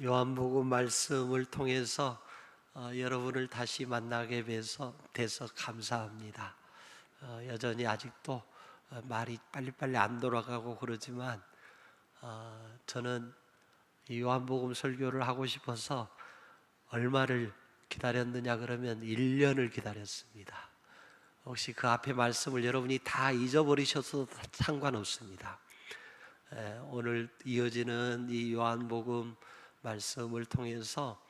요한복음 말씀을 통해서 여러분을 다시 만나게 돼서 감사합니다. 여전히 아직도 말이 빨리빨리 안 돌아가고 그러지만 저는 이 요한복음 설교를 하고 싶어서 얼마를 기다렸느냐 그러면 1년을 기다렸습니다. 혹시 그 앞에 말씀을 여러분이 다 잊어버리셔도 상관없습니다. 오늘 이어지는 이 요한복음 말씀을 통해서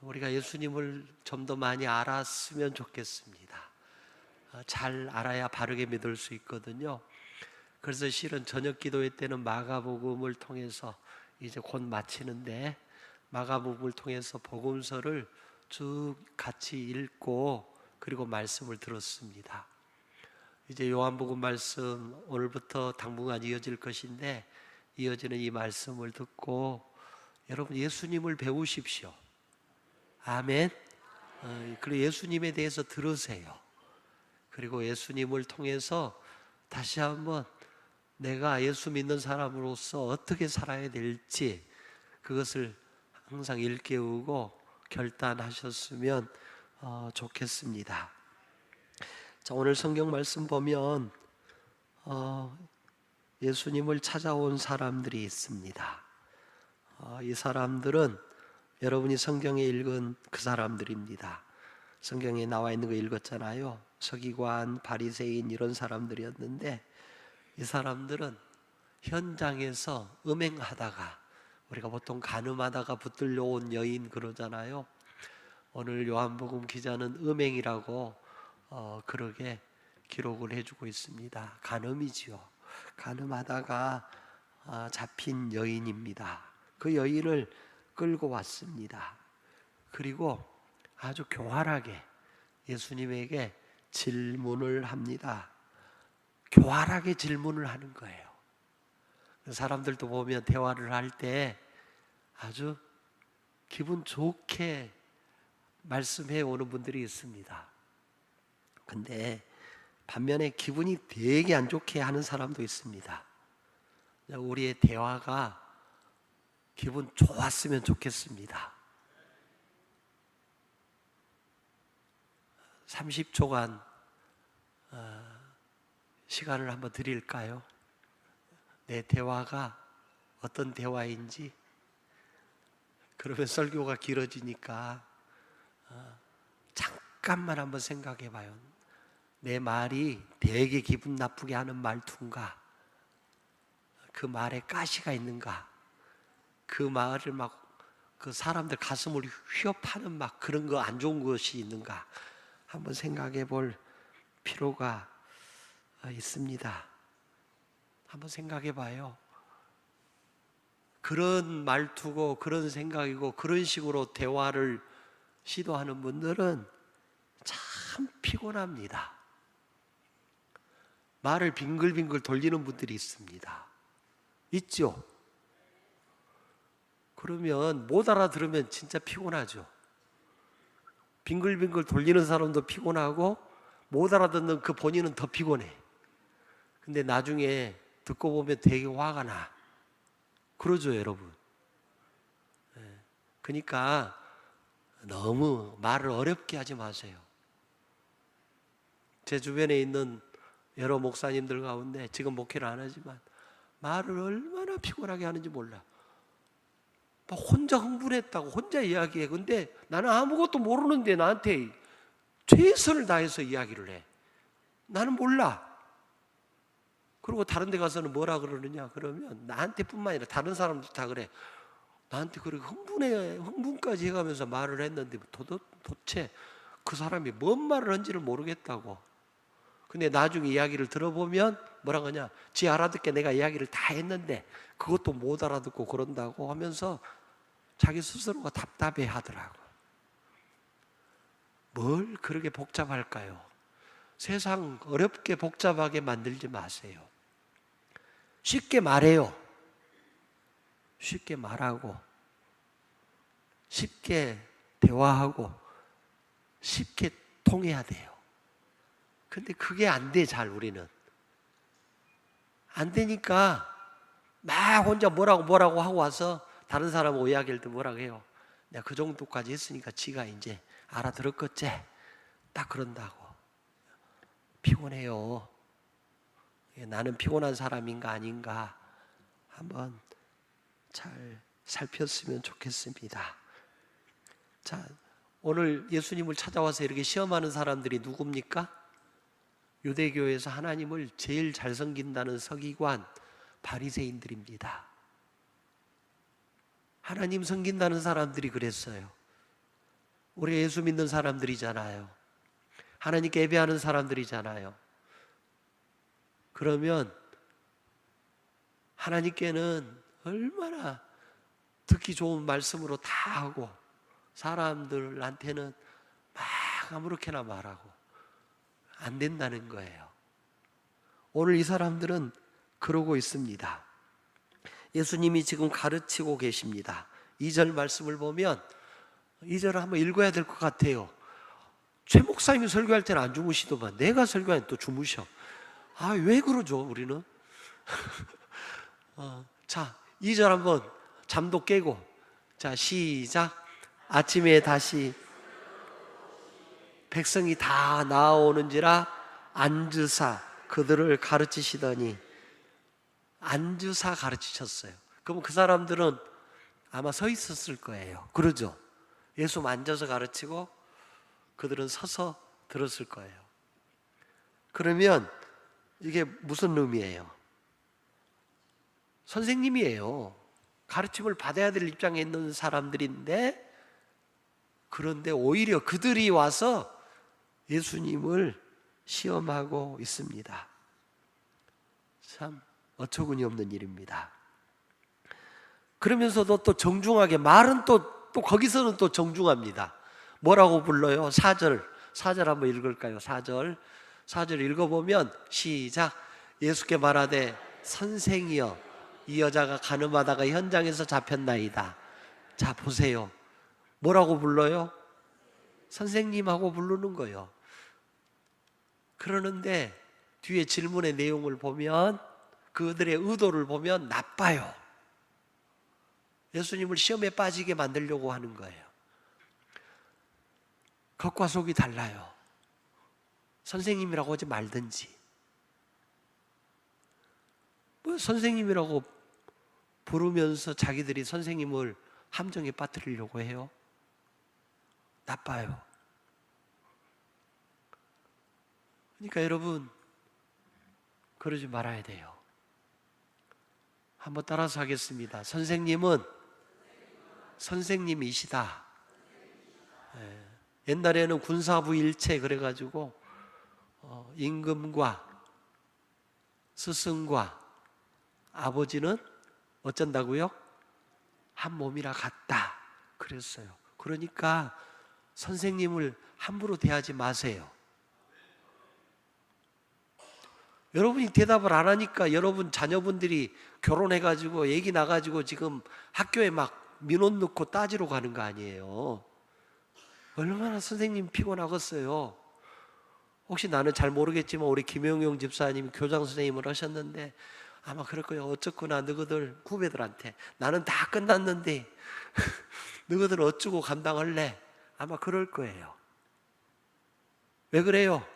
우리가 예수님을 좀 더 많이 알았으면 좋겠습니다. 잘 알아야 바르게 믿을 수 있거든요. 그래서 실은 저녁 기도회 때는 마가복음을 통해서 이제 곧 마치는데, 마가복음을 통해서 복음서를 쭉 같이 읽고 그리고 말씀을 들었습니다. 이제 요한복음 말씀 오늘부터 당분간 이어질 것인데, 이어지는 이 말씀을 듣고 여러분 예수님을 배우십시오. 아멘. 그리고 예수님에 대해서 들으세요. 그리고 예수님을 통해서 다시 한번 내가 예수 믿는 사람으로서 어떻게 살아야 될지 그것을 항상 일깨우고 결단하셨으면 좋겠습니다. 자, 오늘 성경 말씀 보면 예수님을 찾아온 사람들이 있습니다. 이 사람들은 여러분이 성경에 읽은 그 사람들입니다. 성경에 나와 있는 거 읽었잖아요. 서기관, 바리새인 이런 사람들이었는데, 이 사람들은 현장에서 음행하다가, 우리가 보통 간음하다가 붙들려 온 여인 그러잖아요. 오늘 요한복음 기자는 음행이라고 그러게 기록을 해주고 있습니다. 간음이지요. 간음하다가 잡힌 여인입니다. 그 여인을 끌고 왔습니다. 그리고 아주 교활하게 예수님에게 질문을 합니다. 교활하게 질문을 하는 거예요. 사람들도 보면 대화를 할 때 아주 기분 좋게 말씀해 오는 분들이 있습니다. 근데 반면에 기분이 되게 안 좋게 하는 사람도 있습니다. 우리의 대화가 기분 좋았으면 좋겠습니다. 30초간 시간을 한번 드릴까요? 내 대화가 어떤 대화인지. 그러면 설교가 길어지니까 잠깐만 한번 생각해 봐요. 내 말이 되게 기분 나쁘게 하는 말투인가? 그 말에 가시가 있는가? 그 말을 막 그 사람들 가슴을 휘업하는 막 그런 거 안 좋은 것이 있는가? 한번 생각해 볼 필요가 있습니다. 한번 생각해 봐요. 그런 말투고 그런 생각이고 그런 식으로 대화를 시도하는 분들은 참 피곤합니다. 말을 빙글빙글 돌리는 분들이 있습니다. 있죠? 그러면 못 알아들으면 진짜 피곤하죠. 빙글빙글 돌리는 사람도 피곤하고 못 알아듣는 그 본인은 더 피곤해. 근데 나중에 듣고 보면 되게 화가 나. 그러죠, 여러분. 그러니까 너무 말을 어렵게 하지 마세요. 제 주변에 있는 여러 목사님들 가운데 지금 목회를 안 하지만 말을 얼마나 피곤하게 하는지 몰라. 혼자 흥분했다고 혼자 이야기해. 근데 나는 아무것도 모르는데 나한테 최선을 다해서 이야기를 해. 나는 몰라. 그리고 다른 데 가서는 뭐라 그러느냐 그러면 나한테뿐만 아니라 다른 사람도 다 그래. 나한테 그렇게 흥분까지 해가면서 말을 했는데 도대체 그 사람이 뭔 말을 한지를 모르겠다고. 근데 나중에 이야기를 들어보면 뭐라 하냐, 지 알아듣게 내가 이야기를 다 했는데 그것도 못 알아듣고 그런다고 하면서 자기 스스로가 답답해 하더라고. 뭘 그렇게 복잡할까요? 세상 어렵게 복잡하게 만들지 마세요. 쉽게 말해요. 쉽게 말하고 쉽게 대화하고 쉽게 통해야 돼요. 근데 그게 안 돼. 잘 우리는 안 되니까 막 혼자 뭐라고 하고 와서 다른 사람 오해하길 때 뭐라고 해요? 내가 그 정도까지 했으니까 지가 이제 알아들었겠지? 딱 그런다고. 피곤해요. 나는 피곤한 사람인가 아닌가 한번 잘 살폈으면 좋겠습니다. 자, 오늘 예수님을 찾아와서 이렇게 시험하는 사람들이 누굽니까? 유대교에서 하나님을 제일 잘 섬긴다는 서기관 바리새인들입니다. 하나님 섬긴다는 사람들이 그랬어요. 우리 예수 믿는 사람들이잖아요. 하나님께 예배하는 사람들이잖아요. 그러면 하나님께는 얼마나 듣기 좋은 말씀으로 다 하고 사람들한테는 막 아무렇게나 말하고 안 된다는 거예요. 오늘 이 사람들은 그러고 있습니다. 예수님이 지금 가르치고 계십니다. 2절 말씀을 보면 2절을 한번 읽어야 될 것 같아요. 최 목사님이 설교할 때는 안 주무시더만 내가 설교할 때 또 주무셔. 왜 그러죠 우리는? 자, 2절 한번 잠도 깨고, 자 시작. 아침에 다시 백성이 다 나아오는지라 앉으사 그들을 가르치시더니, 앉으사 가르치셨어요. 그럼 그 사람들은 아마 서 있었을 거예요. 그러죠? 예수 앉아서 가르치고 그들은 서서 들었을 거예요. 그러면 이게 무슨 의미예요? 선생님이에요. 가르침을 받아야 될 입장에 있는 사람들인데, 그런데 오히려 그들이 와서 예수님을 시험하고 있습니다. 참 어처구니 없는 일입니다. 그러면서도 또 정중하게 말은 또 거기서는 또 정중합니다. 뭐라고 불러요? 4절 한번 읽을까요? 4절 읽어보면 시작. 예수께 말하되 선생이여 이 여자가 가늠하다가 현장에서 잡혔나이다. 자 보세요. 뭐라고 불러요? 선생님하고 부르는 거예요. 그러는데 뒤에 질문의 내용을 보면, 그들의 의도를 보면 나빠요. 예수님을 시험에 빠지게 만들려고 하는 거예요. 겉과 속이 달라요. 선생님이라고 하지 말든지. 뭐 선생님이라고 부르면서 자기들이 선생님을 함정에 빠뜨리려고 해요? 나빠요. 그러니까 여러분 그러지 말아야 돼요. 한번 따라서 하겠습니다. 선생님은 선생님이시다. 옛날에는 군사부 일체 그래가지고 임금과 스승과 아버지는 어쩐다고요? 한 몸이라 같다 그랬어요. 그러니까 선생님을 함부로 대하지 마세요. 여러분이 대답을 안 하니까 여러분 자녀분들이 결혼해가지고 얘기 나가지고 지금 학교에 막 민원 넣고 따지러 가는 거 아니에요. 얼마나 선생님 피곤하겠어요. 혹시 나는 잘 모르겠지만 우리 김영용 집사님 교장 선생님을 하셨는데 아마 그럴 거예요. 어쩌구나 너희들 후배들한테 나는 다 끝났는데 너희들 어쩌고 감당할래? 아마 그럴 거예요. 왜 그래요?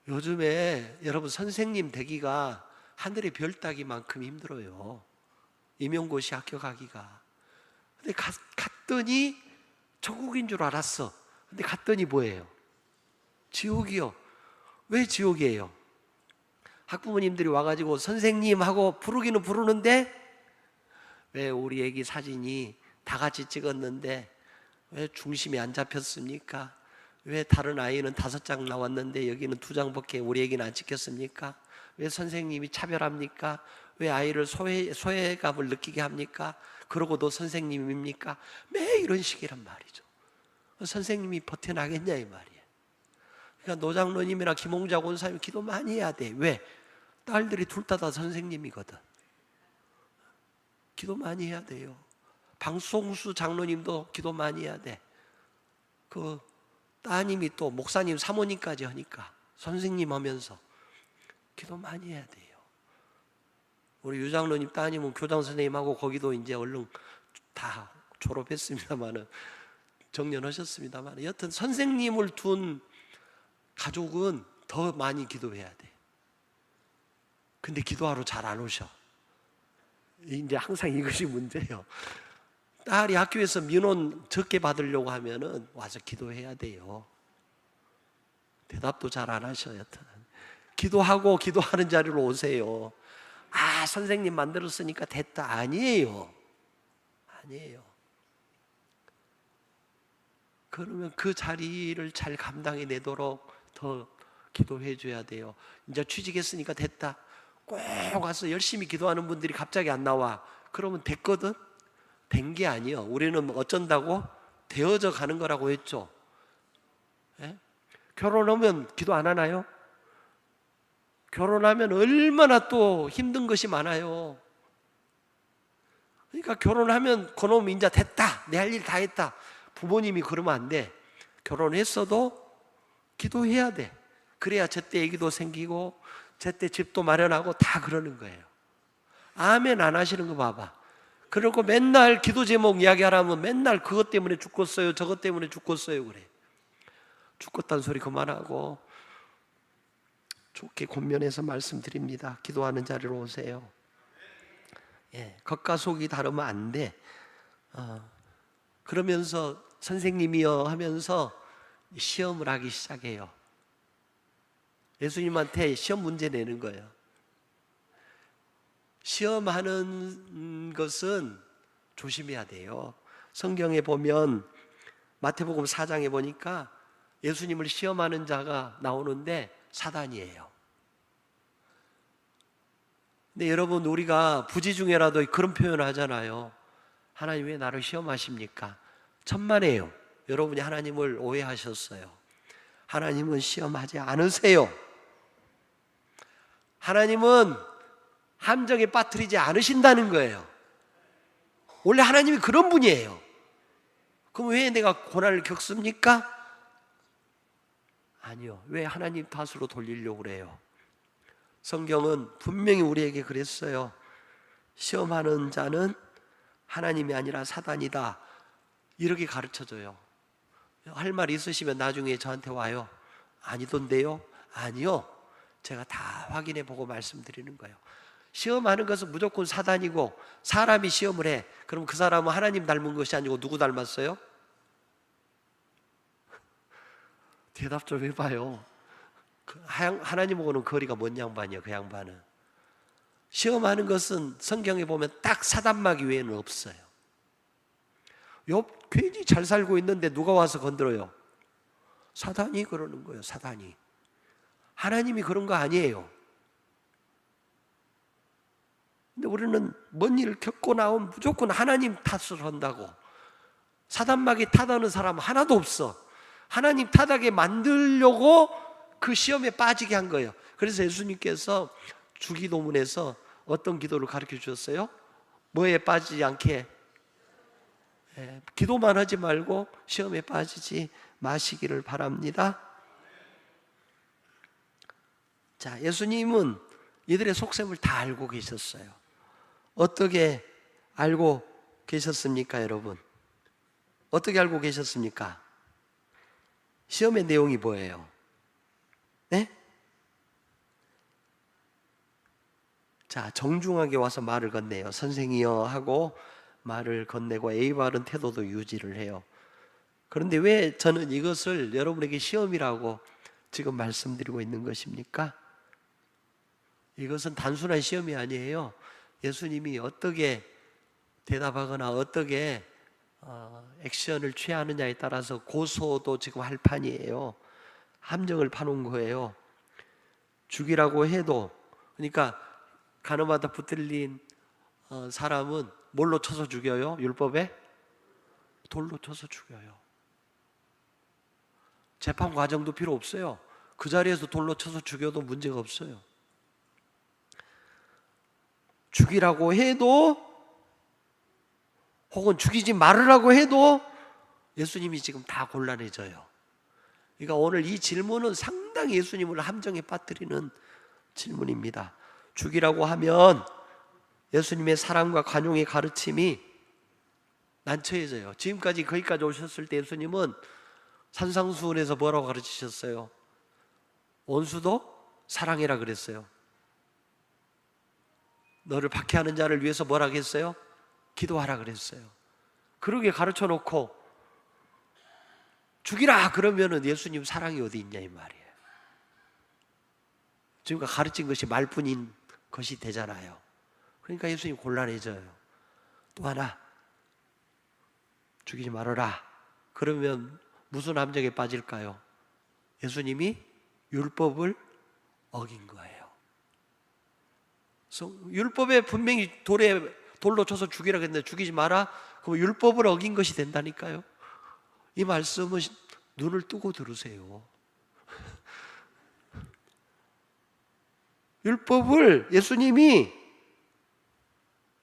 요즘에 여러분 선생님 되기가 하늘의 별 따기만큼 힘들어요. 임용고시 합격하기가. 근데 갔더니 천국인 줄 알았어. 근데 갔더니 뭐예요? 지옥이요. 왜 지옥이에요? 학부모님들이 와가지고 선생님 하고 부르기는 부르는데 왜 우리 애기 사진이 다 같이 찍었는데 왜 중심이 안 잡혔습니까? 왜 다른 아이는 5장 나왔는데 여기는 2장밖에 우리 애기는 안 찍혔습니까? 왜 선생님이 차별합니까? 왜 아이를 소외감을 느끼게 합니까? 그러고도 선생님입니까? 매일 이런 식이란 말이죠. 선생님이 버텨나겠냐 이 말이에요. 그러니까 노장로님이나 김홍자 권사님 기도 많이 해야 돼. 왜? 딸들이 둘 다 선생님이거든. 기도 많이 해야 돼요. 방송수 장로님도 기도 많이 해야 돼. 그 따님이 또 목사님 사모님까지 하니까 선생님 하면서 기도 많이 해야 돼요. 우리 유장로님 따님은 교장 선생님하고 거기도 이제 얼른 다 졸업했습니다만은, 정년하셨습니다만, 여튼 선생님을 둔 가족은 더 많이 기도해야 돼. 근데 기도하러 잘 안 오셔. 이제 항상 이것이 문제예요. 딸이 학교에서 민원 적게 받으려고 하면은 와서 기도해야 돼요. 대답도 잘 안 하셔. 여튼 기도하고 기도하는 자리로 오세요. 아, 선생님 만들었으니까 됐다. 아니에요. 아니에요. 그러면 그 자리를 잘 감당해내도록 더 기도해 줘야 돼요. 이제 취직했으니까 됐다. 꼭 와서 열심히 기도하는 분들이 갑자기 안 나와. 그러면 됐거든? 된 게 아니에요. 우리는 어쩐다고? 되어져 가는 거라고 했죠. 예? 결혼하면 기도 안 하나요? 결혼하면 얼마나 또 힘든 것이 많아요. 그러니까 결혼하면 그놈 이제 됐다. 내 할 일 다 했다. 부모님이 그러면 안 돼. 결혼했어도 기도해야 돼. 그래야 제때 애기도 생기고 제때 집도 마련하고 다 그러는 거예요. 아멘 안 하시는 거 봐봐. 그리고 맨날 기도 제목 이야기하라면 맨날 그것 때문에 죽겠어요, 저것 때문에 죽겠어요 그래. 죽겠다는 소리 그만하고 좋게 권면해서 말씀드립니다. 기도하는 자리로 오세요. 예, 겉과 속이 다르면 안 돼. 그러면서 선생님이여 하면서 시험을 하기 시작해요. 예수님한테 시험 문제 내는 거예요. 시험하는 것은 조심해야 돼요. 성경에 보면 마태복음 4장에 보니까 예수님을 시험하는 자가 나오는데 사단이에요. 근데 여러분, 우리가 부지중에라도 그런 표현을 하잖아요. 하나님 왜 나를 시험하십니까? 천만에요. 여러분이 하나님을 오해하셨어요. 하나님은 시험하지 않으세요. 하나님은 함정에 빠뜨리지 않으신다는 거예요. 원래 하나님이 그런 분이에요. 그럼 왜 내가 고난을 겪습니까? 아니요. 왜 하나님 탓으로 돌리려고 그래요? 성경은 분명히 우리에게 그랬어요. 시험하는 자는 하나님이 아니라 사단이다. 이렇게 가르쳐줘요. 할 말 있으시면 나중에 저한테 와요. 아니던데요? 아니요. 제가 다 확인해 보고 말씀드리는 거예요. 시험하는 것은 무조건 사단이고, 사람이 시험을 해. 그럼 그 사람은 하나님 닮은 것이 아니고 누구 닮았어요? 대답 좀 해봐요. 하나님하고는 거리가 먼 양반이에요. 그 양반은. 시험하는 것은 성경에 보면 딱 사단마귀 외에는 없어요. 욥 괜히 잘 살고 있는데 누가 와서 건드려요? 사단이 그러는 거예요. 사단이. 하나님이 그런 거 아니에요. 근데 우리는 뭔 일을 겪고 나오면 무조건 하나님 탓을 한다고. 사단마귀 탓하는 사람 하나도 없어. 하나님 탓하게 만들려고 그 시험에 빠지게 한 거예요. 그래서 예수님께서 주기도문에서 어떤 기도를 가르쳐 주셨어요? 뭐에 빠지지 않게? 기도만 하지 말고 시험에 빠지지 마시기를 바랍니다. 자, 예수님은 이들의 속셈을 다 알고 계셨어요. 어떻게 알고 계셨습니까, 여러분? 어떻게 알고 계셨습니까? 시험의 내용이 뭐예요? 네? 자, 정중하게 와서 말을 건네요. 선생이여 하고 말을 건네고 예의 바른 태도도 유지를 해요. 그런데 왜 저는 이것을 여러분에게 시험이라고 지금 말씀드리고 있는 것입니까? 이것은 단순한 시험이 아니에요. 예수님이 어떻게 대답하거나 어떻게 액션을 취하느냐에 따라서 고소도 지금 할 판이에요. 함정을 파놓은 거예요. 죽이라고 해도, 그러니까 가늠하다 붙들린 사람은 뭘로 쳐서 죽여요? 율법에? 돌로 쳐서 죽여요. 재판 과정도 필요 없어요. 그 자리에서 돌로 쳐서 죽여도 문제가 없어요. 죽이라고 해도, 혹은 죽이지 말으라고 해도 예수님이 지금 다 곤란해져요. 그러니까 오늘 이 질문은 상당히 예수님을 함정에 빠뜨리는 질문입니다. 죽이라고 하면 예수님의 사랑과 관용의 가르침이 난처해져요. 지금까지 거기까지 오셨을 때 예수님은 산상수훈에서 뭐라고 가르치셨어요? 원수도 사랑해라 그랬어요. 너를 박해하는 자를 위해서 뭐라고 했어요? 기도하라 그랬어요. 그러게 가르쳐 놓고 죽이라 그러면은 예수님 사랑이 어디 있냐 이 말이에요. 지금까지 가르친 것이 말뿐인 것이 되잖아요. 그러니까 예수님 곤란해져요. 또 하나, 죽이지 말아라. 그러면 무슨 함정에 빠질까요? 예수님이 율법을 어긴 거예요. 그래서 율법에 분명히 돌로 쳐서 죽이라고 했는데 죽이지 마라? 그럼 율법을 어긴 것이 된다니까요. 이 말씀은 눈을 뜨고 들으세요. 예수님이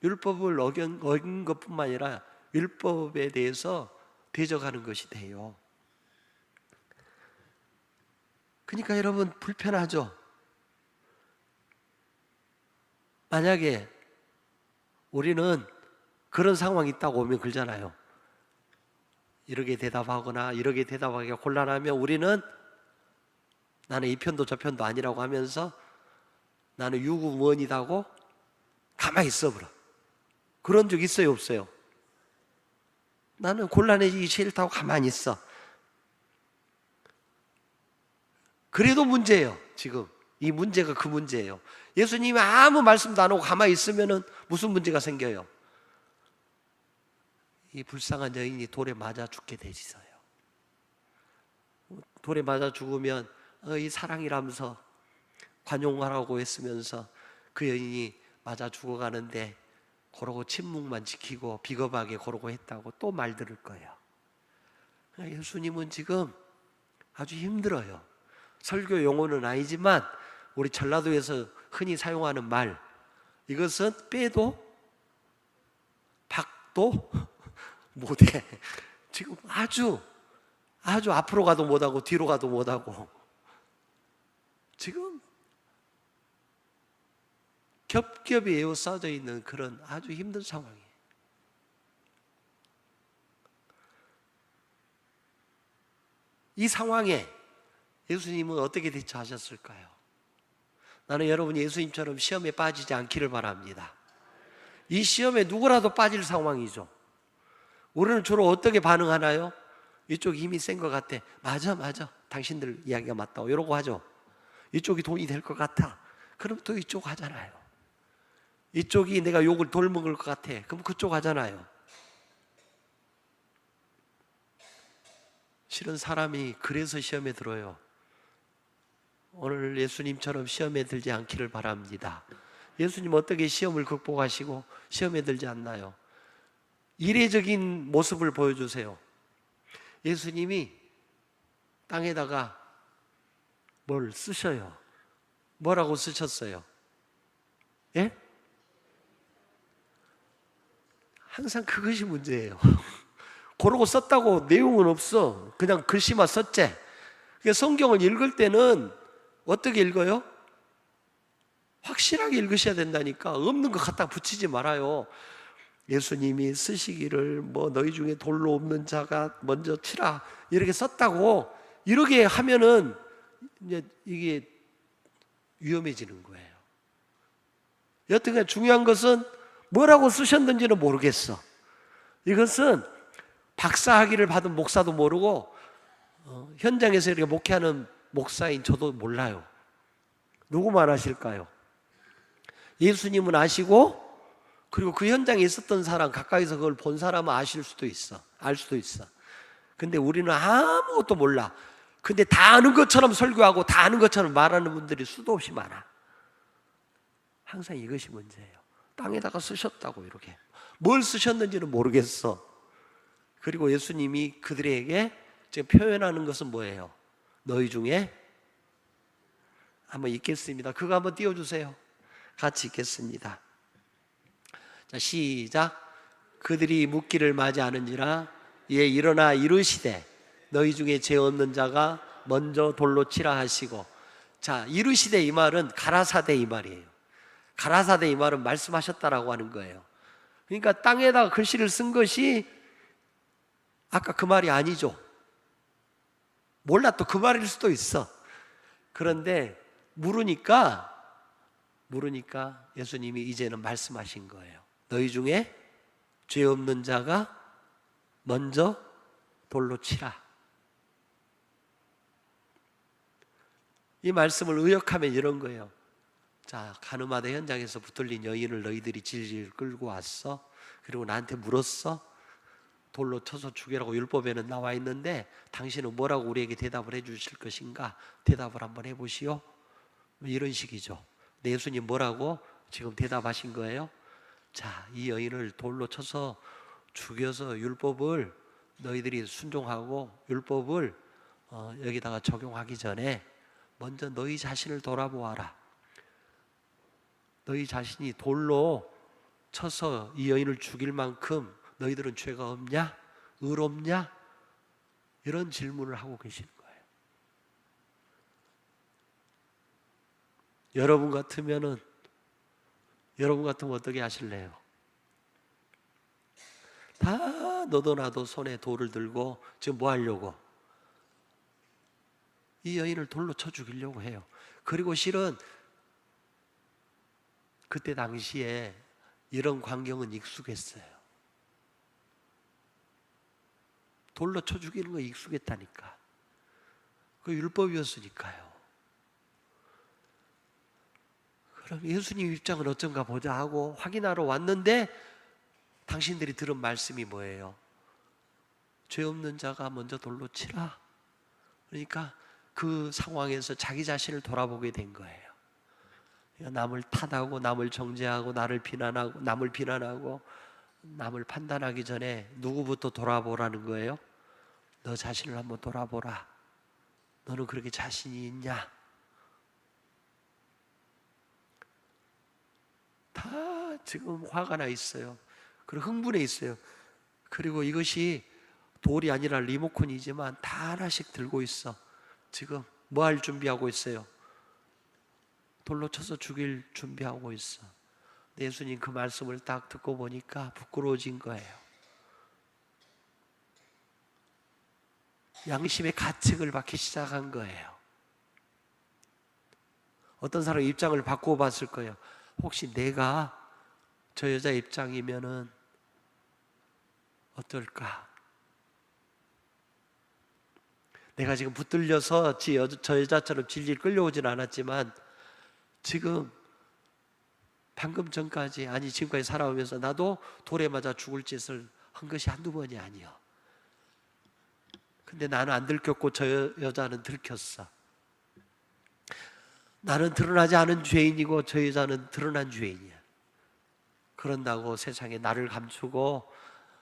율법을 어긴 것뿐만 아니라 율법에 대해서 대적하는 것이 돼요. 그러니까 여러분 불편하죠? 만약에 우리는 그런 상황이 있다고 오면 그러잖아요. 이렇게 대답하거나 이렇게 대답하기가 곤란하면 우리는 나는 이 편도 저 편도 아니라고 하면서 나는 유구무원이다고 가만히 있어버려. 그런 적 있어요 없어요? 나는 곤란해지기 싫다고 가만히 있어. 그래도 문제예요. 지금 이 문제가 그 문제예요. 예수님이 아무 말씀도 안 하고 가만히 있으면 무슨 문제가 생겨요? 이 불쌍한 여인이 돌에 맞아 죽게 되지어요. 돌에 맞아 죽으면 이 사랑이라면서 관용하라고 했으면서 그 여인이 맞아 죽어가는데 그러고 침묵만 지키고 비겁하게 그러고 했다고 또 말 들을 거예요. 예수님은 지금 아주 힘들어요. 설교 용어는 아니지만 우리 전라도에서 흔히 사용하는 말, 이것은 빼도 박도 못해. 지금 아주 앞으로 가도 못하고 뒤로 가도 못하고 지금 겹겹이 에워싸져 있는 그런 아주 힘든 상황이에요. 이 상황에 예수님은 어떻게 대처하셨을까요? 나는 여러분이 예수님처럼 시험에 빠지지 않기를 바랍니다. 이 시험에 누구라도 빠질 상황이죠. 우리는 주로 어떻게 반응하나요? 이쪽이 힘이 센 것 같아. 맞아 당신들 이야기가 맞다고 이러고 하죠. 이쪽이 돈이 될 것 같아. 그럼 또 이쪽 하잖아요. 이쪽이 내가 욕을 덜 먹을 것 같아. 그럼 그쪽 하잖아요. 실은 사람이 그래서 시험에 들어요. 오늘 예수님처럼 시험에 들지 않기를 바랍니다. 예수님 어떻게 시험을 극복하시고 시험에 들지 않나요? 이례적인 모습을 보여주세요. 예수님이 땅에다가 뭘 쓰셔요. 뭐라고 쓰셨어요? 예? 항상 그것이 문제예요. 그러고 썼다고 내용은 없어. 그냥 글씨만 썼지. 성경을 읽을 때는 어떻게 읽어요? 확실하게 읽으셔야 된다니까. 없는 거 갖다 붙이지 말아요. 예수님이 쓰시기를 너희 중에 돌로 없는 자가 먼저 치라 이렇게 썼다고 이렇게 하면은 이제 이게 위험해지는 거예요. 여튼간 중요한 것은 뭐라고 쓰셨는지는 모르겠어. 이것은 박사학위를 받은 목사도 모르고 현장에서 이렇게 목회하는 목사인 저도 몰라요. 누구만 아실까요? 예수님은 아시고 그리고 그 현장에 있었던 사람, 가까이서 그걸 본 사람은 알 수도 있어. 근데 우리는 아무것도 몰라. 근데 다 아는 것처럼 설교하고 다 아는 것처럼 말하는 분들이 수도 없이 많아. 항상 이것이 문제예요. 땅에다가 쓰셨다고 이렇게. 뭘 쓰셨는지는 모르겠어. 그리고 예수님이 그들에게 지금 표현하는 것은 뭐예요? 너희 중에 한번 읽겠습니다. 그거 한번 띄워주세요. 같이 읽겠습니다. 자, 시작. 그들이 묻기를 마지 않은지라 이에 일어나 이르시되 너희 중에 죄 없는 자가 먼저 돌로 치라 하시고. 자, 이르시되 이 말은 가라사대 이 말이에요. 가라사대 이 말은 말씀하셨다라고 하는 거예요. 그러니까 땅에다가 글씨를 쓴 것이 아까 그 말이 아니죠. 몰라, 또 그 말일 수도 있어. 그런데 물으니까 예수님이 이제는 말씀하신 거예요. 너희 중에 죄 없는 자가 먼저 돌로 치라. 이 말씀을 의역하면 이런 거예요. 자, 가늠하다 현장에서 붙들린 여인을 너희들이 질질 끌고 왔어. 그리고 나한테 물었어. 돌로 쳐서 죽이라고 율법에는 나와 있는데 당신은 뭐라고 우리에게 대답을 해 주실 것인가? 대답을 한번 해보시오. 이런 식이죠. 근데 예수님 뭐라고 지금 대답하신 거예요? 자, 이 여인을 돌로 쳐서 죽여서 율법을 너희들이 순종하고 율법을 여기다가 적용하기 전에 먼저 너희 자신을 돌아보아라. 너희 자신이 돌로 쳐서 이 여인을 죽일 만큼 너희들은 죄가 없냐? 의롭냐? 이런 질문을 하고 계시는 거예요. 여러분 같으면 어떻게 하실래요? 다 너도 나도 손에 돌을 들고 지금 뭐 하려고? 이 여인을 돌로 쳐 죽이려고 해요. 그리고 실은 그때 당시에 이런 광경은 익숙했어요. 돌로 쳐 죽이는 거 익숙했다니까. 그 율법이었으니까요. 그럼 예수님 입장은 어쩐가 보자 하고 확인하러 왔는데 당신들이 들은 말씀이 뭐예요? 죄 없는 자가 먼저 돌로 치라. 그러니까 그 상황에서 자기 자신을 돌아보게 된 거예요. 남을 탓하고 남을 정죄하고 남을 비난하고 남을 판단하기 전에 누구부터 돌아보라는 거예요? 너 자신을 한번 돌아보라. 너는 그렇게 자신이 있냐? 다 지금 화가 나 있어요. 그리고 흥분해 있어요. 그리고 이것이 돌이 아니라 리모컨이지만 다 하나씩 들고 있어. 지금 뭐 할 준비하고 있어요? 돌로 쳐서 죽일 준비하고 있어. 예수님 그 말씀을 딱 듣고 보니까 부끄러워진 거예요. 양심의 가책을 받기 시작한 거예요. 어떤 사람 입장을 바꾸어 봤을 거예요. 혹시 내가 저 여자 입장이면은 어떨까? 내가 지금 붙들려서 저 여자처럼 질질 끌려오진 않았지만 지금 방금 전까지 지금까지 살아오면서 나도 돌에 맞아 죽을 짓을 한 것이 한두 번이 아니야. 근데 나는 안 들켰고 저 여자는 들켰어. 나는 드러나지 않은 죄인이고 저 여자는 드러난 죄인이야. 그런다고 세상에 나를 감추고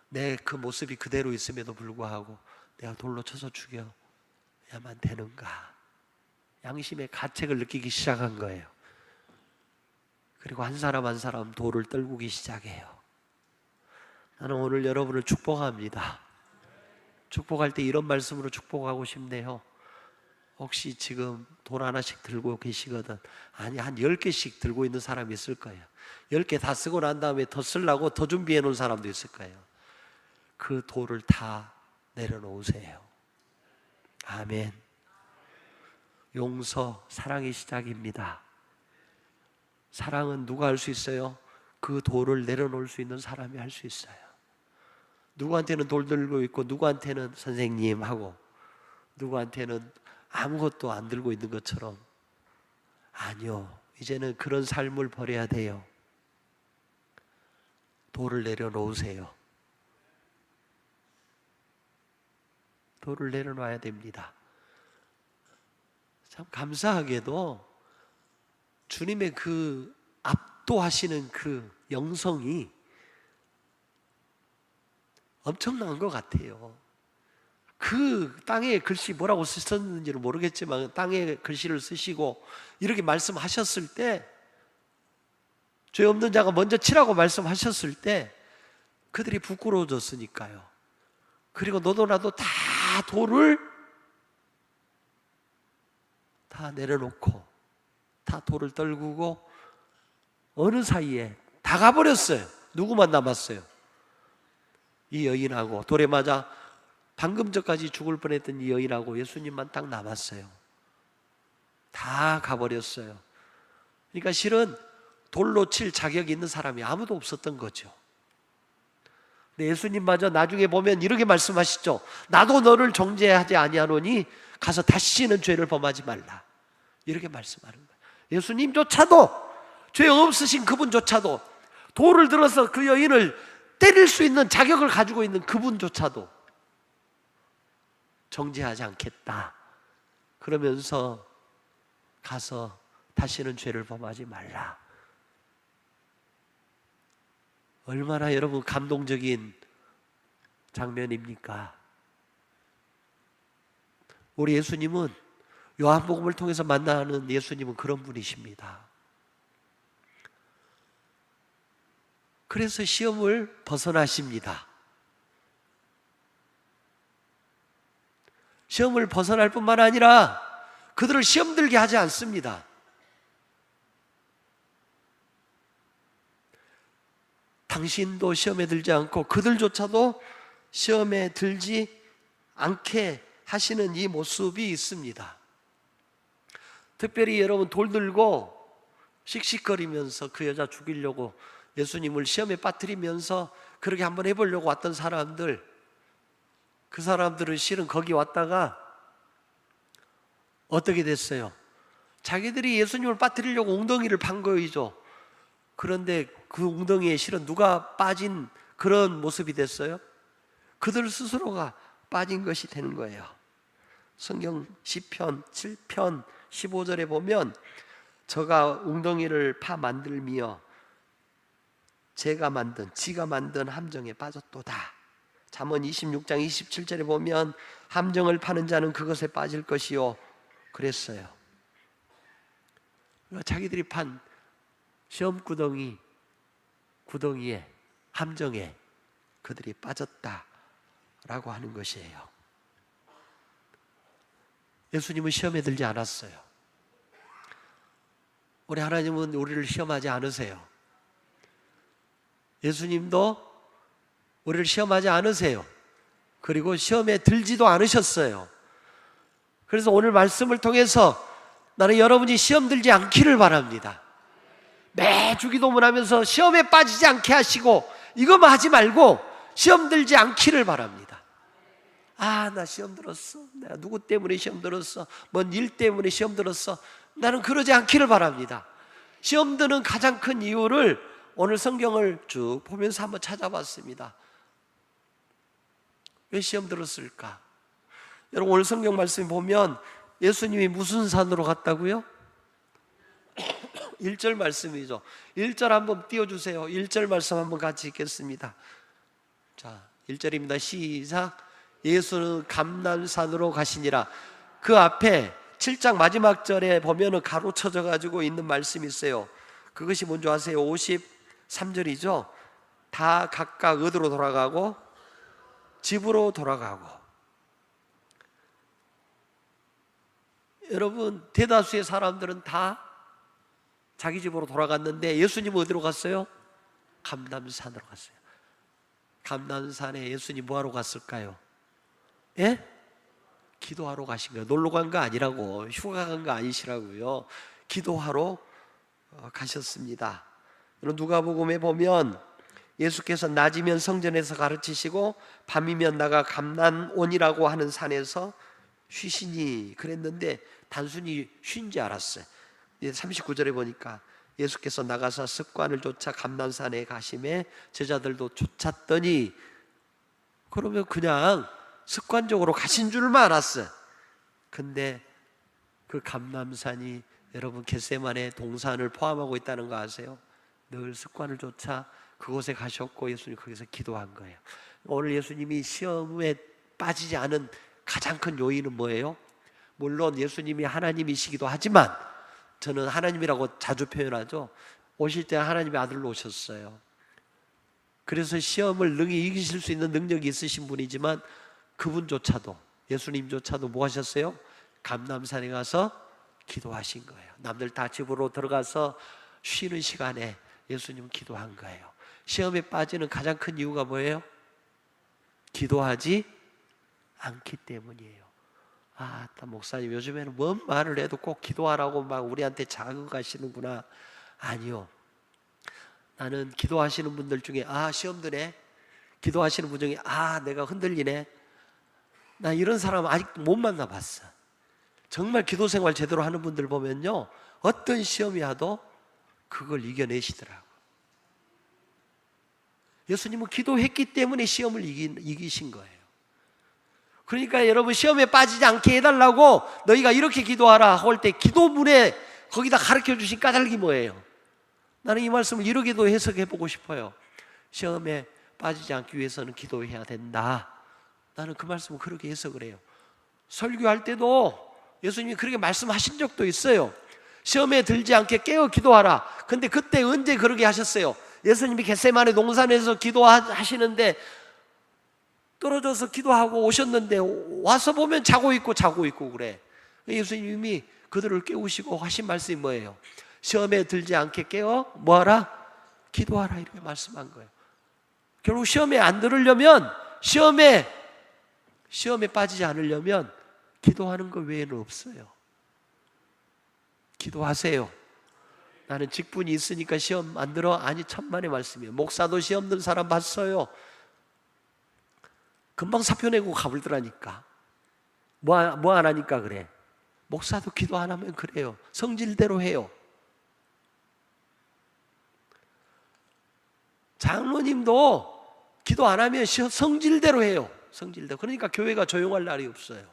내 그 모습이 그대로 있음에도 불구하고 내가 돌로 쳐서 죽여야만 되는가? 양심의 가책을 느끼기 시작한 거예요. 그리고 한 사람 한 사람 돌을 떨구기 시작해요. 나는 오늘 여러분을 축복합니다. 축복할 때 이런 말씀으로 축복하고 싶네요. 혹시 지금 돌 하나씩 들고 계시거든. 한 10개씩 들고 있는 사람이 있을 거예요. 10개 다 쓰고 난 다음에 더 쓰려고 더 준비해 놓은 사람도 있을 거예요. 그 돌을 다 내려놓으세요. 아멘. 용서, 사랑의 시작입니다. 사랑은 누가 할 수 있어요? 그 돌을 내려놓을 수 있는 사람이 할 수 있어요. 누구한테는 돌 들고 있고 누구한테는 선생님 하고 누구한테는 아무것도 안 들고 있는 것처럼. 아니요, 이제는 그런 삶을 버려야 돼요. 돌을 내려놓으세요. 돌을 내려놔야 됩니다. 참 감사하게도 주님의 그 압도하시는 그 영성이 엄청난 것 같아요. 그 땅에 글씨 뭐라고 쓰셨는지는 모르겠지만 땅에 글씨를 쓰시고 이렇게 말씀하셨을 때, 죄 없는 자가 먼저 치라고 말씀하셨을 때 그들이 부끄러워졌으니까요. 그리고 너도 나도 다 돌을 다 내려놓고 다 돌을 떨구고 어느 사이에 다 가버렸어요. 누구만 남았어요? 이 여인하고, 돌에 맞아 방금 전까지 죽을 뻔했던 이 여인하고 예수님만 딱 남았어요. 다 가버렸어요. 그러니까 실은 돌로 칠 자격이 있는 사람이 아무도 없었던 거죠. 근데 예수님마저 나중에 보면 이렇게 말씀하시죠. 나도 너를 정죄하지 아니하노니 가서 다시는 죄를 범하지 말라. 이렇게 말씀하는 거예요. 예수님조차도, 죄 없으신 그분조차도, 돌을 들어서 그 여인을 때릴 수 있는 자격을 가지고 있는 그분조차도 정죄하지 않겠다 그러면서 가서 다시는 죄를 범하지 말라. 얼마나 여러분 감동적인 장면입니까? 우리 예수님은, 요한복음을 통해서 만나는 예수님은 그런 분이십니다. 그래서 시험을 벗어나십니다. 시험을 벗어날 뿐만 아니라 그들을 시험 들게 하지 않습니다. 당신도 시험에 들지 않고 그들조차도 시험에 들지 않게 하시는 이 모습이 있습니다. 특별히 여러분, 돌 들고 씩씩거리면서 그 여자 죽이려고 예수님을 시험에 빠뜨리면서 그렇게 한번 해보려고 왔던 사람들, 그 사람들은 실은 거기 왔다가 어떻게 됐어요? 자기들이 예수님을 빠뜨리려고 웅덩이를 판 거이죠. 그런데 그 웅덩이에 실은 누가 빠진 그런 모습이 됐어요? 그들 스스로가 빠진 것이 되는 거예요. 성경 시편 7편 15절에 보면 저가 웅덩이를 파 만들며 지가 만든 함정에 빠졌도다. 잠언 26장 27절에 보면 함정을 파는 자는 그것에 빠질 것이요 그랬어요. 자기들이 판 시험 구덩이에, 함정에 그들이 빠졌다라고 하는 것이에요. 예수님은 시험에 들지 않았어요. 우리 하나님은 우리를 시험하지 않으세요. 예수님도 우리를 시험하지 않으세요. 그리고 시험에 들지도 않으셨어요. 그래서 오늘 말씀을 통해서 나는 여러분이 시험 들지 않기를 바랍니다. 매주 기도문 하면서 시험에 빠지지 않게 하시고 이것만 하지 말고 시험 들지 않기를 바랍니다. 아, 나 시험 들었어. 내가 누구 때문에 시험 들었어. 뭔 일 때문에 시험 들었어. 나는 그러지 않기를 바랍니다. 시험 드는 가장 큰 이유를 오늘 성경을 쭉 보면서 한번 찾아봤습니다. 왜 시험 들었을까? 여러분, 오늘 성경 말씀 보면 예수님이 무슨 산으로 갔다고요? 1절 말씀이죠. 1절 한번 띄워주세요. 1절 말씀 한번 같이 읽겠습니다. 자, 1절입니다. 시작. 예수는 감람산으로 가시니라. 그 앞에 7장 마지막 절에 보면은 가로쳐져 가지고 있는 말씀이 있어요. 그것이 뭔지 아세요? 53절이죠. 다 각각 어디로 돌아가고? 집으로 돌아가고. 여러분, 대다수의 사람들은 다 자기 집으로 돌아갔는데 예수님은 어디로 갔어요? 감람산으로 갔어요. 감람산에 예수님 뭐하러 갔을까요? 예? 기도하러 가신 거예요. 놀러 간 거 아니라고, 휴가 간 거 아니시라고요. 기도하러 가셨습니다. 누가복음에 보면 예수께서 낮이면 성전에서 가르치시고 밤이면 나가 감람온이라고 하는 산에서 쉬시니 그랬는데 단순히 쉰 줄 알았어요. 39절에 보니까 예수께서 나가서 습관을 쫓아 감람산에 가심에 제자들도 쫓았더니, 그러면 그냥 습관적으로 가신 줄만 알았어요. 근데 그 감람산이 여러분 겟세마네 동산을 포함하고 있다는 거 아세요? 늘 습관을 쫓아 그곳에 가셨고 예수님 거기서 기도한 거예요. 오늘 예수님이 시험에 빠지지 않은 가장 큰 요인은 뭐예요? 물론 예수님이 하나님이시기도 하지만 저는 하나님이라고 자주 표현하죠. 오실 때 하나님의 아들로 오셨어요. 그래서 시험을 능히 이기실 수 있는 능력이 있으신 분이지만 그분조차도, 예수님조차도 뭐 하셨어요? 감람산에 가서 기도하신 거예요. 남들 다 집으로 들어가서 쉬는 시간에 예수님은 기도한 거예요. 시험에 빠지는 가장 큰 이유가 뭐예요? 기도하지 않기 때문이에요. 목사님 요즘에는 뭔 말을 해도 꼭 기도하라고 막 우리한테 자극하시는구나. 아니요. 나는 기도하시는 분들 중에 시험 드네, 기도하시는 분 중에 내가 흔들리네, 나 이런 사람 아직도 못 만나봤어. 정말 기도 생활 제대로 하는 분들 보면요, 어떤 시험이 와도 그걸 이겨내시더라고. 예수님은 기도했기 때문에 시험을 이기신 거예요. 그러니까 여러분, 시험에 빠지지 않게 해달라고 너희가 이렇게 기도하라 할 때 기도문에 거기다 가르쳐 주신 까닭이 뭐예요? 나는 이 말씀을 이렇게도 해석해 보고 싶어요. 시험에 빠지지 않기 위해서는 기도해야 된다. 나는 그 말씀을 그렇게 해석을 해요. 설교할 때도 예수님이 그렇게 말씀하신 적도 있어요. 시험에 들지 않게 깨어 기도하라. 근데 그때 언제 그렇게 하셨어요? 예수님이 겟세마네 동산에서 기도하시는데 떨어져서 기도하고 오셨는데 와서 보면 자고 있고 그래. 예수님이 그들을 깨우시고 하신 말씀이 뭐예요? 시험에 들지 않게 깨어 뭐하라? 기도하라. 이렇게 말씀한 거예요. 결국 시험에 안 들으려면, 시험에 빠지지 않으려면 기도하는 것 외에는 없어요. 기도하세요. 나는 직분이 있으니까 시험 안 들어? 아니, 천만의 말씀이에요. 목사도 시험 든 사람 봤어요. 금방 사표 내고 가버리더라니까. 뭐 안 하니까 그래. 목사도 기도 안 하면 그래요. 성질대로 해요. 장로님도 기도 안 하면 성질대로 해요. 성질대로. 그러니까 교회가 조용할 날이 없어요.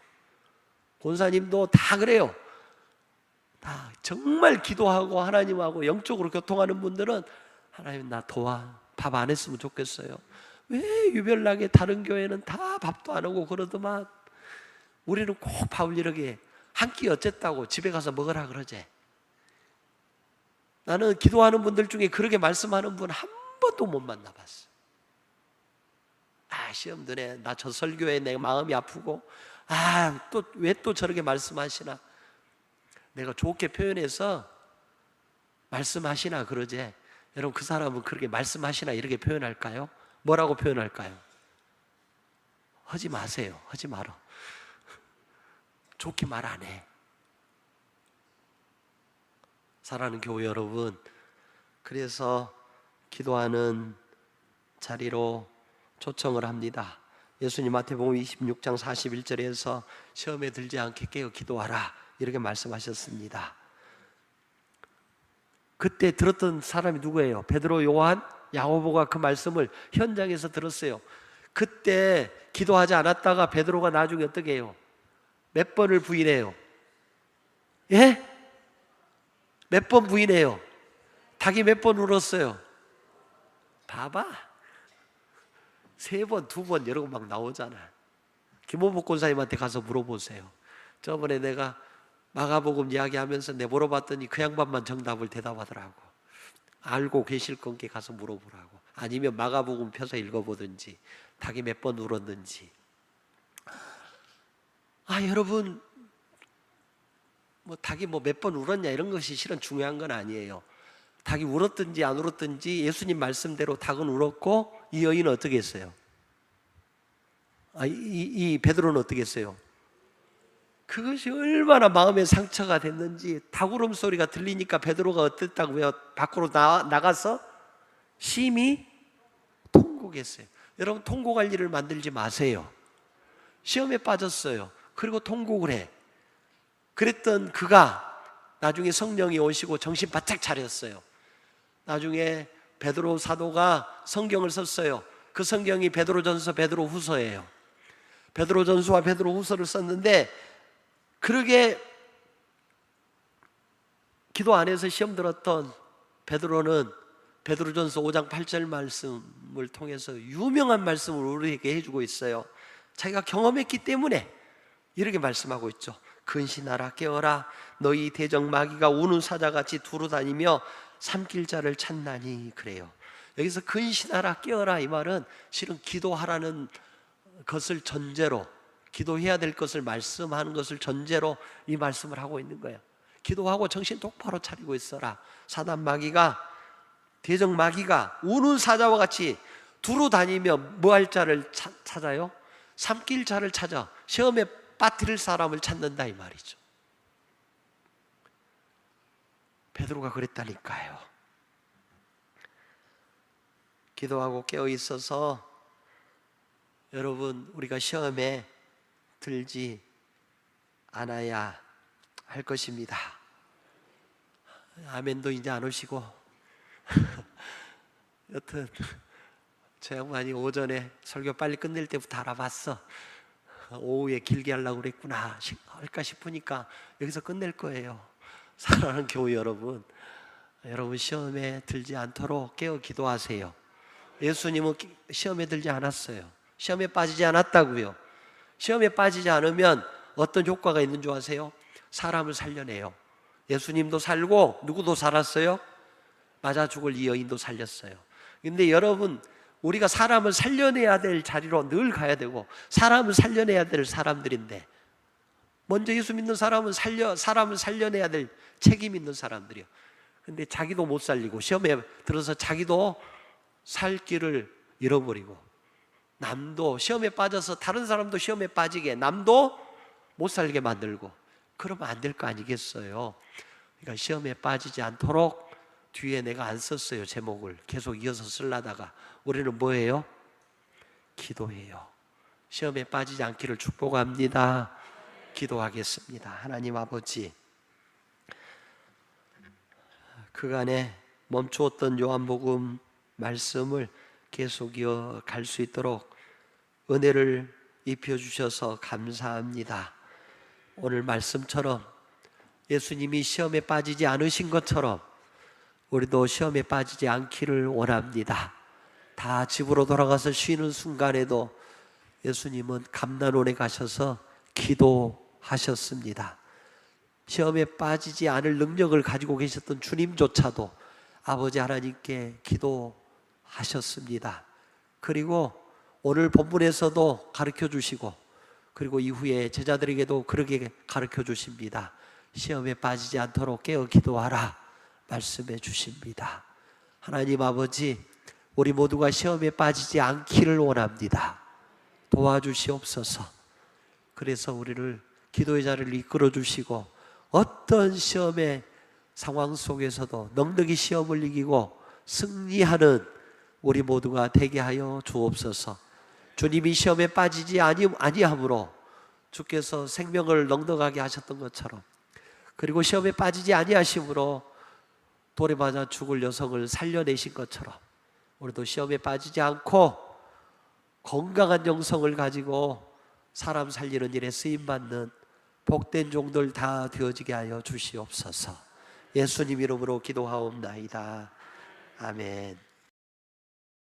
권사님도 다 그래요. 다 정말 기도하고 하나님하고 영적으로 교통하는 분들은 하나님 나 도와. 밥 안 했으면 좋겠어요. 왜 유별나게 다른 교회는 다 밥도 안 하고 그러더만 우리는 꼭 밥을 이렇게 한 끼 어쨌다고 집에 가서 먹으라 그러지. 나는 기도하는 분들 중에 그렇게 말씀하는 분 한 번도 못 만나봤어. 시험 드네. 나 저 설교에 내 마음이 아프고 왜 또 저렇게 말씀하시나. 내가 좋게 표현해서 말씀하시나 그러지. 여러분, 그 사람은 그렇게 말씀하시나 이렇게 표현할까요? 뭐라고 표현할까요? 하지 마세요. 하지 말어. 좋게 말 안 해. 사랑하는 교회 여러분, 그래서 기도하는 자리로 초청을 합니다. 예수님 마태복음 26장 41절에서 시험에 들지 않게 깨어 기도하라 이렇게 말씀하셨습니다. 그때 들었던 사람이 누구예요? 베드로, 요한, 야고보가 그 말씀을 현장에서 들었어요. 그때 기도하지 않았다가 베드로가 나중에 어떻게 해요? 몇 번을 부인해요? 예? 몇 번 부인해요? 닭이 몇 번 울었어요? 봐봐. 3번, 2번 여러 번 막 나오잖아. 김원복 권사님한테 가서 물어보세요. 저번에 내가 마가복음 이야기하면서 내가 물어봤더니 그 양반만 정답을 대답하더라고. 알고 계실 건께 가서 물어보라고. 아니면 마가복음 펴서 읽어보든지 닭이 몇 번 울었는지. 여러분, 닭이 몇 번 울었냐 이런 것이 실은 중요한 건 아니에요. 닭이 울었든지 안 울었든지 예수님 말씀대로 닭은 울었고 이 여인은 어떻게 했어요? 이 베드로는 어떻게 했어요? 그것이 얼마나 마음에 상처가 됐는지 닭 울음소리가 들리니까 베드로가 어땠다고요? 밖으로 나가서 심히 통곡했어요. 여러분, 통곡할 일을 만들지 마세요. 시험에 빠졌어요. 그리고 통곡을 해. 그랬던 그가 나중에 성령이 오시고 정신 바짝 차렸어요. 나중에 베드로 사도가 성경을 썼어요. 그 성경이 베드로전서, 베드로후서예요. 베드로전서와 베드로후서를 썼는데 그러게 기도 안에서 시험 들었던 베드로는 베드로전서 5장 8절 말씀을 통해서 유명한 말씀을 우리에게 해주고 있어요. 자기가 경험했기 때문에 이렇게 말씀하고 있죠. 근신하라, 깨어라. 너희 대적 마귀가 우는 사자같이 두루다니며 삼킬 자를 찾나니. 그래요. 여기서 근신하라, 깨어라 이 말은 실은 기도하라는 것을 전제로, 기도해야 될 것을 말씀하는 것을 전제로 이 말씀을 하고 있는 거예요. 기도하고 정신 똑바로 차리고 있어라. 사단 마귀가 대적마귀가 우는 사자와 같이 두루 다니며 뭐 할 자를 찾아요? 삼킬 자를 찾아 시험에 빠뜨릴 사람을 찾는다 이 말이죠. 베드로가 그랬다니까요. 기도하고 깨어 있어서 여러분 우리가 시험에 들지 않아야 할 것입니다. 아멘도 이제 안 오시고 여튼 저 양반이 오전에 설교 빨리 끝낼 때부터 알아봤어. 오후에 길게 하려고 그랬구나 할까 싶으니까 여기서 끝낼 거예요. 사랑하는 교회 여러분, 여러분 시험에 들지 않도록 깨어 기도하세요. 예수님은 시험에 들지 않았어요. 시험에 빠지지 않았다고요. 시험에 빠지지 않으면 어떤 효과가 있는 줄 아세요? 사람을 살려내요. 예수님도 살고 누구도 살았어요? 맞아 죽을 이 여인도 살렸어요. 근데 여러분, 우리가 사람을 살려내야 될 자리로 늘 가야 되고 사람을 살려내야 될 사람들인데, 먼저 예수 믿는 사람은 사람을 살려내야 될 책임 있는 사람들이요. 근데 자기도 못 살리고 시험에 들어서 자기도 살 길을 잃어버리고, 남도 시험에 빠져서 다른 사람도 시험에 빠지게, 남도 못 살게 만들고, 그러면 안 될 거 아니겠어요? 그러니까 시험에 빠지지 않도록 뒤에 내가 안 썼어요. 제목을 계속 이어서 쓰려다가 우리는 뭐예요? 기도해요. 시험에 빠지지 않기를 축복합니다. 기도하겠습니다. 하나님 아버지, 그간에 멈추었던 요한복음 말씀을 계속 이어갈 수 있도록 은혜를 입혀주셔서 감사합니다. 오늘 말씀처럼 예수님이 시험에 빠지지 않으신 것처럼 우리도 시험에 빠지지 않기를 원합니다. 다 집으로 돌아가서 쉬는 순간에도 예수님은 감난원에 가셔서 기도하셨습니다. 시험에 빠지지 않을 능력을 가지고 계셨던 주님조차도 아버지 하나님께 기도하셨습니다. 그리고 오늘 본문에서도 가르쳐 주시고, 그리고 이후에 제자들에게도 그렇게 가르쳐 주십니다. 시험에 빠지지 않도록 깨어 기도하라 말씀해 주십니다. 하나님 아버지, 우리 모두가 시험에 빠지지 않기를 원합니다. 도와주시옵소서. 그래서 우리를 기도의 자리를 이끌어 주시고, 어떤 시험의 상황 속에서도 넉넉히 시험을 이기고 승리하는 우리 모두가 되게 하여 주옵소서. 주님이 시험에 빠지지 아니함으로 주께서 생명을 넉넉하게 하셨던 것처럼, 그리고 시험에 빠지지 아니하심으로 돌에 맞아 죽을 여성을 살려내신 것처럼, 우리도 시험에 빠지지 않고 건강한 영성을 가지고 사람 살리는 일에 쓰임받는 복된 종들 다 되어지게 하여 주시옵소서. 예수님 이름으로 기도하옵나이다. 아멘.